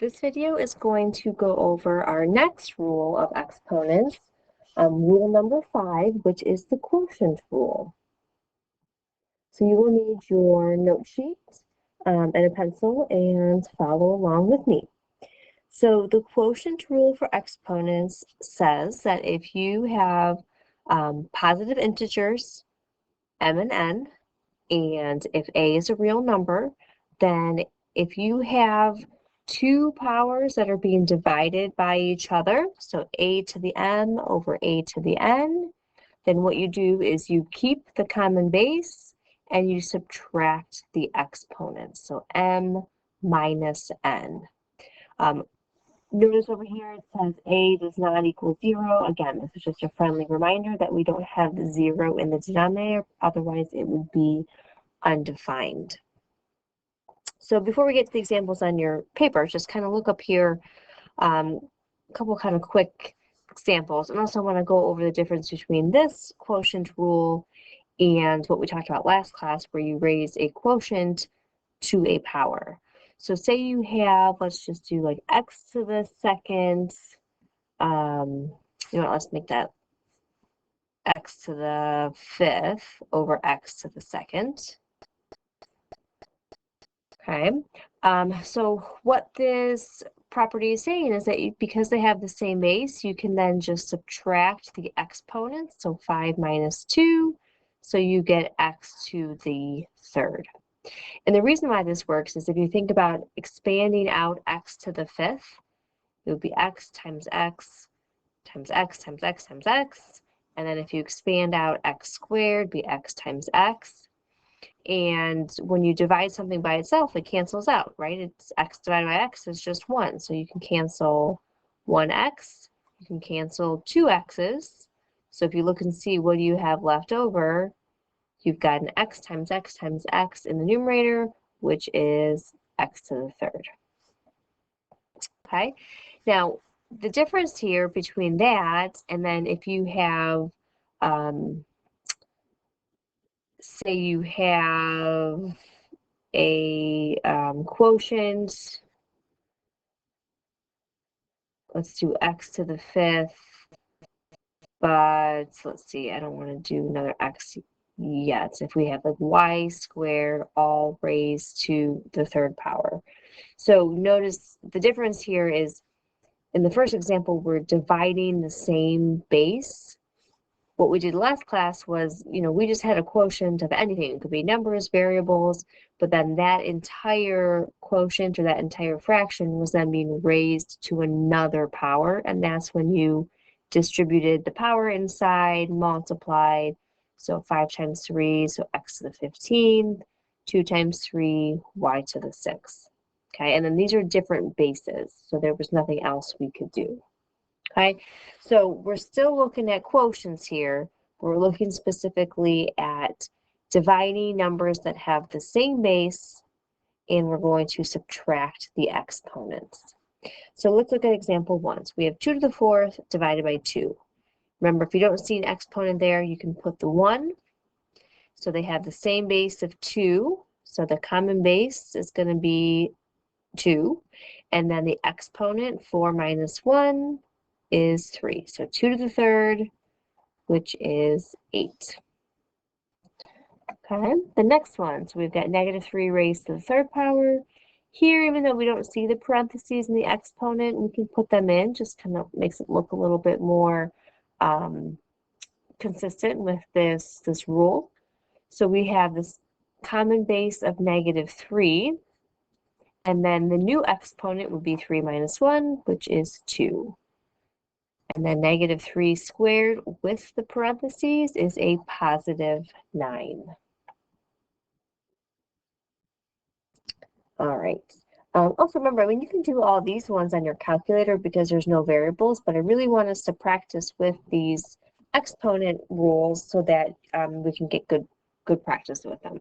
This video is going to go over our next rule of exponents, rule number 5, which is the quotient rule. So you will need your note sheet and a pencil and follow along with me. So the quotient rule for exponents says that if you have positive integers, m and n, and if a is a real number, then if you have two powers that are being divided by each other, so a to the m over a to the n, then what you do is you keep the common base and you subtract the exponents, so m minus n. Notice over here it says a does not equal 0. Again, this is just a friendly reminder that we don't have the 0 in the denominator, otherwise it would be undefined. So before we get to the examples on your paper, just kind of look up here a couple kind of quick examples. And also I want to go over the difference between this quotient rule and what we talked about last class, where you raise a quotient to a power. So say you have, let's just do like x to the second, you know what, let's make that x to the 5th over x to the 2nd. Okay, so what this property is saying is that because they have the same base, you can then just subtract the exponents, so 5 minus 2, so you get x to the 3rd. And the reason why this works is if you think about expanding out x to the 5th, it would be x times x times x times x times x, and then if you expand out x squared, it'd be x times x. And when you divide something by itself, it cancels out, right? It's x divided by x is just 1. So you can cancel 1x, you can cancel 2 x's. So if you look and see what do you have left over, you've got an x times x times x in the numerator, which is x to the 3rd. Okay, now the difference here between that and then if you have say you have a quotient, let's do x to the 5th, but let's see, I don't want to do another x yet. If we have like y squared all raised to the 3rd power. So notice the difference here is in the first example, we're dividing the same base. What we did last class was, we just had a quotient of anything. It could be numbers, variables, but then that entire quotient or that entire fraction was then being raised to another power, and that's when you distributed the power inside, multiplied. So 5 times 3, so x to the 15th, 2 times 3, y to the 6th. Okay, and then these are different bases, so there was nothing else we could do. Okay, so we're still looking at quotients here. We're looking specifically at dividing numbers that have the same base, and we're going to subtract the exponents. So let's look at example 1. So we have 2 to the 4th divided by 2. Remember, if you don't see an exponent there, you can put the 1. So they have the same base of 2. So the common base is going to be 2. And then the exponent, 4 minus 1, is 3. So 2 to the 3rd, which is 8. Okay, the next one, so we've got negative 3 raised to the 3rd power. Here, even though we don't see the parentheses in the exponent, we can put them in, just kind of makes it look a little bit more consistent with this rule. So we have this common base of negative 3, and then the new exponent would be 3 minus 1, which is 2. And then negative 3 squared with the parentheses is a positive 9. All right. Also remember, you can do all these ones on your calculator because there's no variables, but I really want us to practice with these exponent rules so that we can get good practice with them.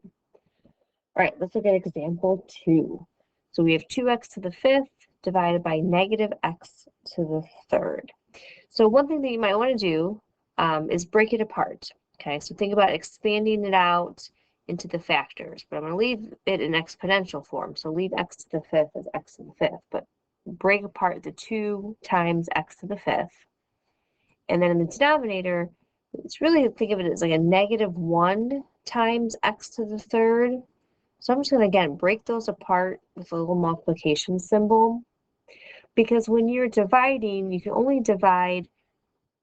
All right, let's look at example 2. So we have 2x to the 5th divided by negative x to the 3rd. So one thing that you might want to do is break it apart. Okay, so think about expanding it out into the factors, but I'm going to leave it in exponential form. So leave x to the 5th as x to the 5th, but break apart the 2 times x to the 5th. And then in the denominator, it's really, think of it as like a -1 times x to the 3rd. So I'm just going to, again, break those apart with a little multiplication symbol. Because when you're dividing, you can only divide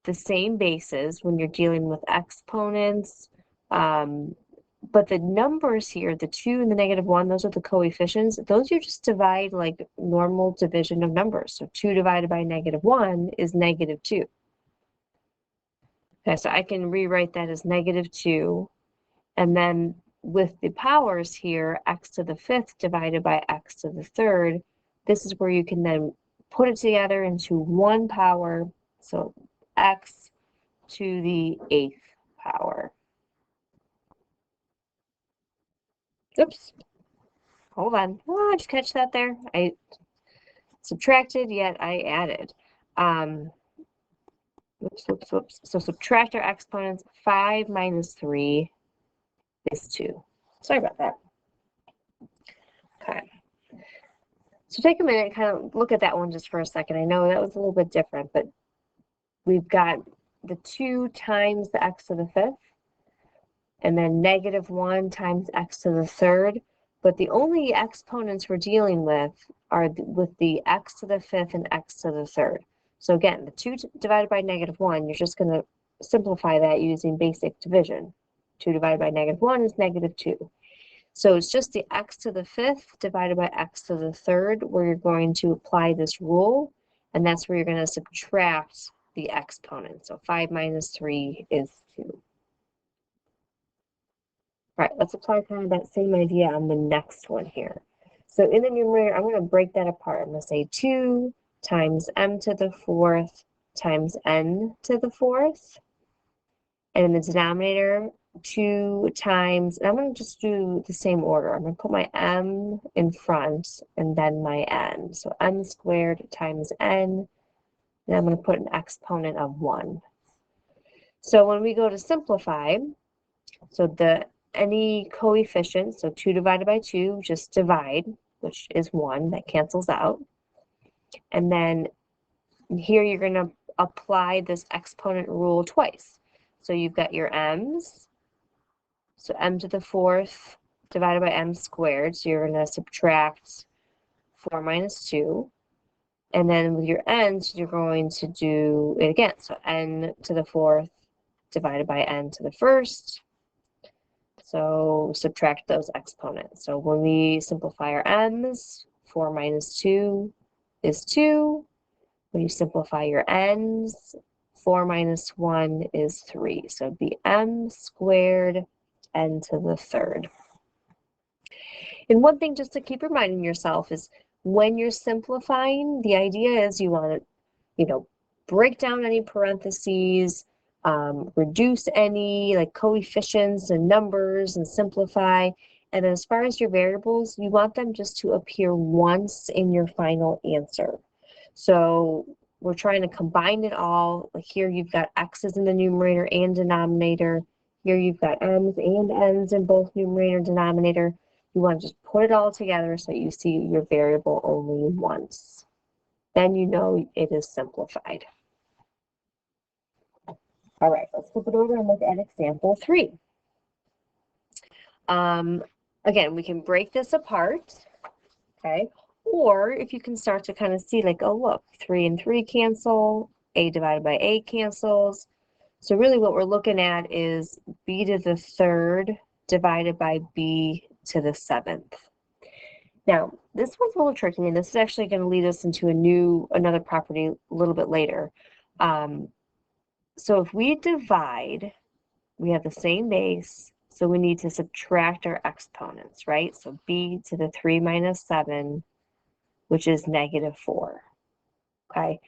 the same bases when you're dealing with exponents. But the numbers here, the 2 and the -1, those are the coefficients. Those you just divide like normal division of numbers. So 2 divided by -1 is -2. Okay, so I can rewrite that as -2. And then with the powers here, x to the 5th divided by x to the 3rd, this is where you can then put it together into one power. So x to the 8th power. Oops. Hold on. Oh, did you catch that there? I subtracted, yet I added. Whoops. So subtract our exponents. 5 minus 3 is 2. Sorry about that. Okay. So take a minute and kind of look at that one just for a second. I know that was a little bit different, but we've got the 2 times the x to the 5th, and then -1 times x to the 3rd. But the only exponents we're dealing with are with the x to the 5th and x to the 3rd. So again, the 2 divided by -1, you're just going to simplify that using basic division. 2 divided by -1 is -2. So it's just the x to the 5th divided by x to the 3rd where you're going to apply this rule, and that's where you're going to subtract the exponent. So 5 minus 3 is 2. All right, let's apply kind of that same idea on the next one here. So in the numerator, I'm going to break that apart. I'm going to say 2 times m to the 4th times n to the 4th. And in the denominator, 2 times, and I'm going to just do the same order. I'm going to put my m in front and then my n. So m squared times n, and I'm going to put an exponent of 1. So when we go to simplify, so any coefficient, so 2 divided by 2, just divide, which is 1, that cancels out. And then here you're going to apply this exponent rule twice. So you've got your m's, so m to the 4th divided by m squared, so you're going to subtract 4 minus 2. And then with your n's, you're going to do it again, so n to the 4th divided by n to the 1st. So subtract those exponents. So when we simplify our m's, 4 minus 2 is 2. When you simplify your n's, 4 minus 1 is 3. So it'd be m squared n to the 3rd. And one thing just to keep reminding yourself is when you're simplifying, the idea is you want to, break down any parentheses, reduce any like coefficients and numbers and simplify. And then as far as your variables, you want them just to appear once in your final answer. So we're trying to combine it all. Like here you've got x's in the numerator and denominator. Here you've got m's and n's in both numerator and denominator. You want to just put it all together so you see your variable only once. Then you know it is simplified. All right, let's flip it over and look at example 3. Again, we can break this apart, okay? Or if you can start to kind of see like, oh, look, 3 and 3 cancel, a divided by a cancels. So really what we're looking at is b to the 3rd divided by b to the 7th. Now, this one's a little tricky, and this is actually going to lead us into another property a little bit later. So if we divide, we have the same base, so we need to subtract our exponents, right? So b to the 3 minus 7, which is -4, okay?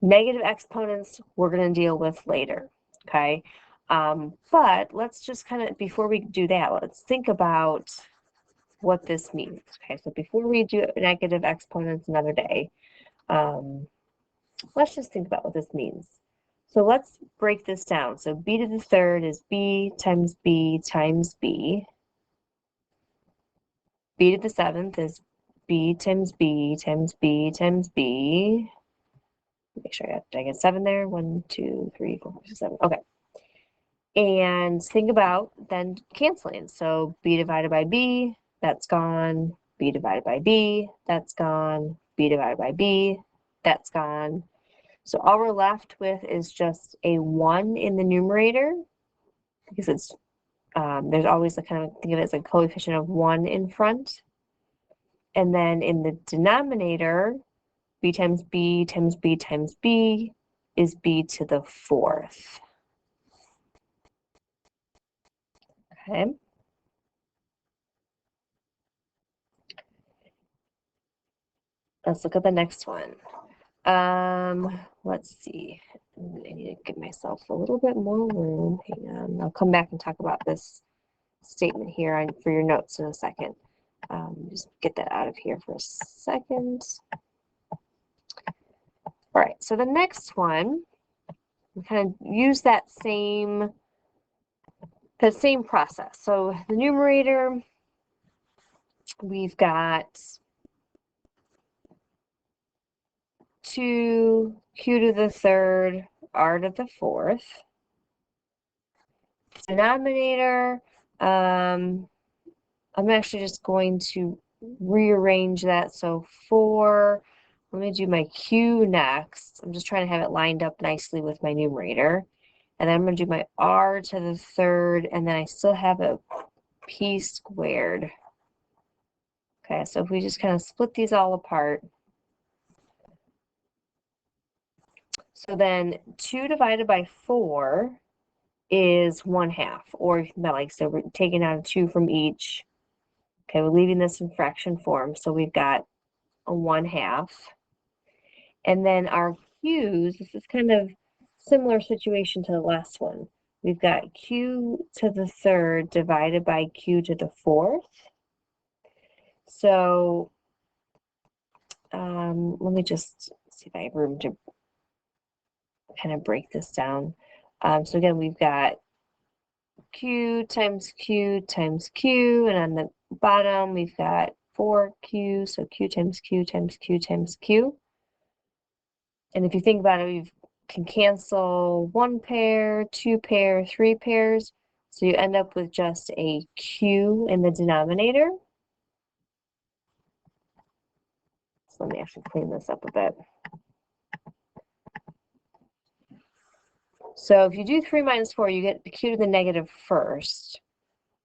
Negative exponents we're going to deal with later, okay? But let's just kind of, before we do that, let's think about what this means. Okay, so before we do negative exponents another day, let's just think about what this means. So let's break this down. So b to the 3rd is b times b times b. B to the 7th is b times b times b times b. Make sure I get 7 there. 1, 2, 3, 4, 5, 6, 7. Okay. And think about then canceling. So b divided by b, that's gone. B divided by b, that's gone. B divided by b, that's gone. So all we're left with is just a 1 in the numerator, because it's there's always a kind of, think of it as a coefficient of 1 in front. And then in the denominator, b times b times b times b is b to the 4th. Okay. Let's look at the next one. Let's see. I need to give myself a little bit more room. Hang on. I'll come back and talk about this statement here for your notes in a second. Just get that out of here for a second. All right, so the next one, we kind of use that same process. So the numerator, we've got 2q to the 3rd, r to the 4th. Denominator, I'm actually just going to rearrange that. So 4, let me do my q next. I'm just trying to have it lined up nicely with my numerator. And then I'm going to do my r to the 3rd, and then I still have a p squared. Okay, so if we just kind of split these all apart. So then 2 divided by 4 is 1/2, or like, so we're taking out a 2 from each. Okay, we're leaving this in fraction form, so we've got a 1/2. And then our q's, this is kind of similar situation to the last one. We've got q to the 3rd divided by q to the 4th. So let me just see if I have room to kind of break this down. So again, we've got q times q times q, and on the bottom we've got 4q, so q times q times q times q. And if you think about it, we can cancel 1 pair, 2 pair, 3 pairs, so you end up with just a q in the denominator. So let me actually clean this up a bit. So if you do 3 minus 4, you get the q to the negative first,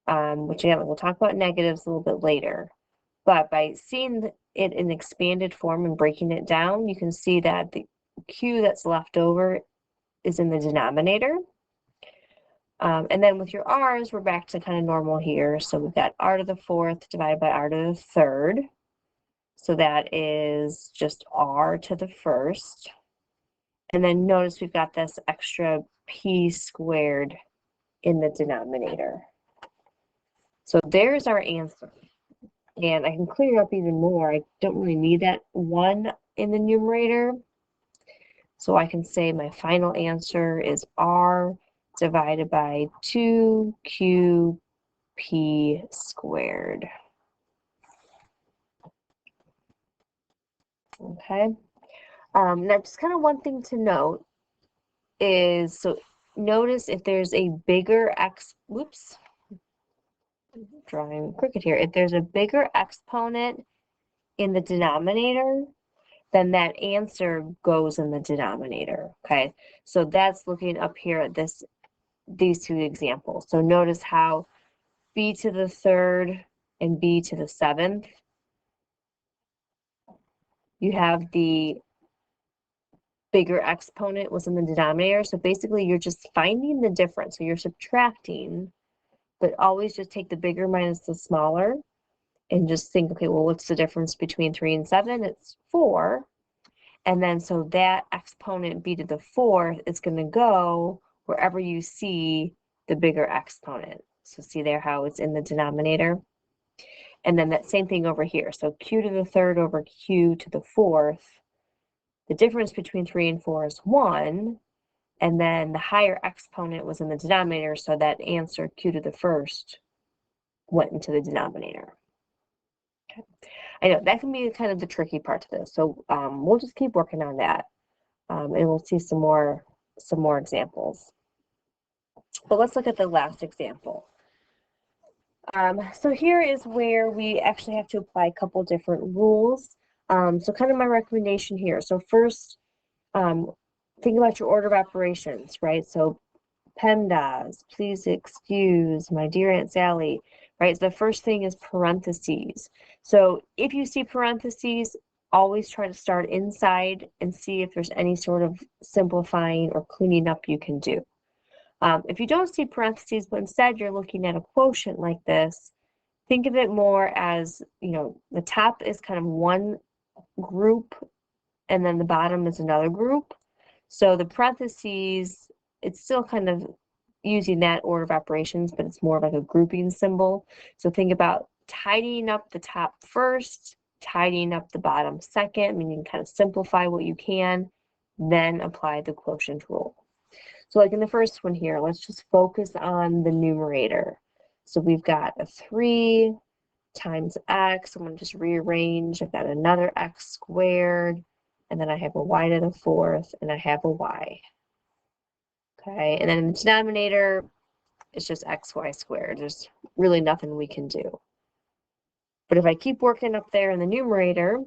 which again, we'll talk about negatives a little bit later. But by seeing it in expanded form and breaking it down, you can see that the q that's left over is in the denominator. And then with your r's, we're back to kind of normal here. So we've got r to the 4th divided by r to the 3rd. So that is just r to the 1st. And then notice we've got this extra p squared in the denominator. So there's our answer. And I can clear it up even more. I don't really need that 1 in the numerator. So I can say my final answer is r divided by 2qp squared. Okay. Now just kind of one thing to note is, so notice if there's a bigger drawing crooked here. If there's a bigger exponent in the denominator, then that answer goes in the denominator. Okay, so that's looking up here at these 2 examples. So notice how b to the 3rd and b to the 7th, you have the bigger exponent was in the denominator. So basically you're just finding the difference. So you're subtracting, but always just take the bigger minus the smaller and just think, okay, well, what's the difference between 3 and 7? It's 4. And then so that exponent b to the 4th is going to go wherever you see the bigger exponent. So see there how it's in the denominator? And then that same thing over here. So q to the 3rd over q to the 4th. The difference between 3 and 4 is 1. And then the higher exponent was in the denominator, so that answer q to the 1st went into the denominator. Okay. I know that can be kind of the tricky part to this. So we'll just keep working on that, and we'll see some more examples. But let's look at the last example. So here is where we actually have to apply a couple different rules. So kind of my recommendation here. So first, think about your order of operations, right? So PEMDAS, please excuse my dear Aunt Sally, right? So the first thing is parentheses. So if you see parentheses, always try to start inside and see if there's any sort of simplifying or cleaning up you can do. If you don't see parentheses, but instead you're looking at a quotient like this, think of it more as, you know, the top is kind of one group and then the bottom is another group. So the parentheses, it's still kind of using that order of operations, but it's more of like a grouping symbol. So think about tidying up the top first, tidying up the bottom second, meaning kind of simplify what you can, then apply the quotient rule. So like in the first one here, let's just focus on the numerator. So we've got a 3 times x. I'm going to just rearrange. I've got another x squared, and then I have a y to the 4th, and I have a y. Okay, and then in the denominator, it's just xy squared. There's really nothing we can do. But if I keep working up there in the numerator,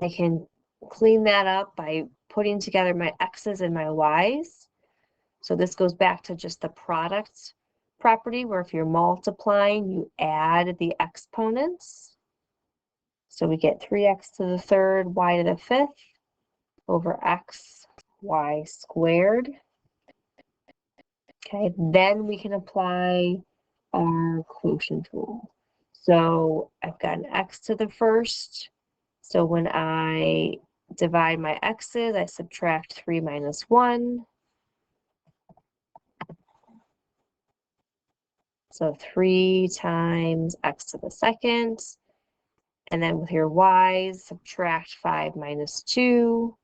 I can clean that up by putting together my x's and my y's. So this goes back to just the product property, where if you're multiplying, you add the exponents. So we get 3x to the 3rd, y to the 5th, over x, y squared. Okay, then we can apply our quotient rule. So I've got an x to the 1st. So when I divide my x's, I subtract 3 minus 1. So 3 times x to the 2nd. And then with your y's, subtract 5 minus 2.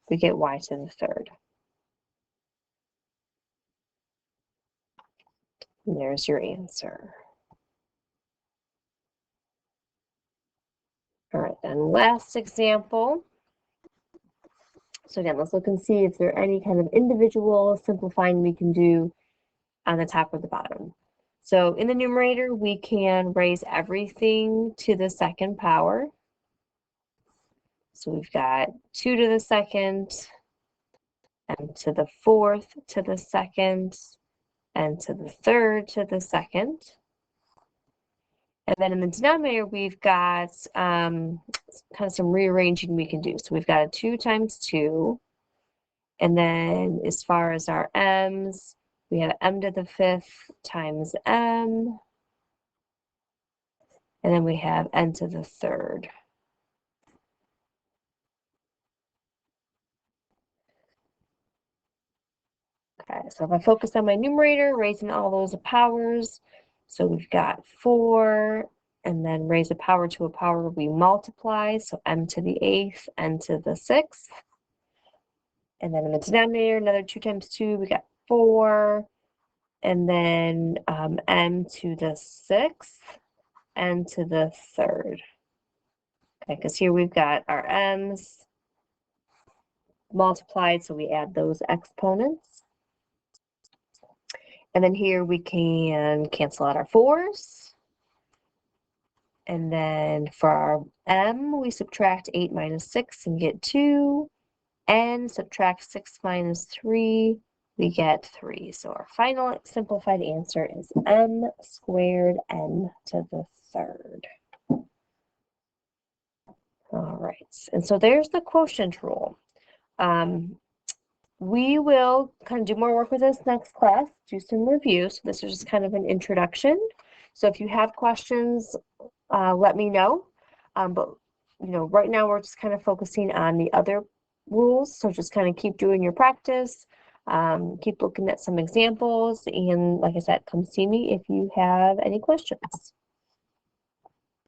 We get y to the 3rd. And there's your answer. All right, then last example. So again, let's look and see if there are any kind of individual simplifying we can do on the top or the bottom. So in the numerator, we can raise everything to the 2nd power. So we've got 2 to the 2nd, and to the 4th to the 2nd, and to the 3rd to the 2nd. And then in the denominator, we've got kind of some rearranging we can do. So we've got a 2 times 2. And then as far as our m's, we have m to the 5th times m. And then we have n to the 3rd. Okay, so if I focus on my numerator, raising all those powers, so we've got 4, and then raise a power to a power we multiply, so m to the 8th, n to the 6th. And then in the denominator, another 2 times 2, we got 4, and then m to the 6th, n to the 3rd. Okay, because here we've got our m's multiplied, so we add those exponents. And then here we can cancel out our 4's. And then for our m, we subtract 8 minus 6 and get 2. And subtract 6 minus 3, we get 3. So our final simplified answer is m squared n to the 3rd. All right, and so there's the quotient rule. We will kind of do more work with this next class, do some review. So this is just kind of an introduction. So if you have questions, let me know. But you know, right now we're just kind of focusing on the other rules. So just kind of keep doing your practice, keep looking at some examples, and like I said, come see me if you have any questions.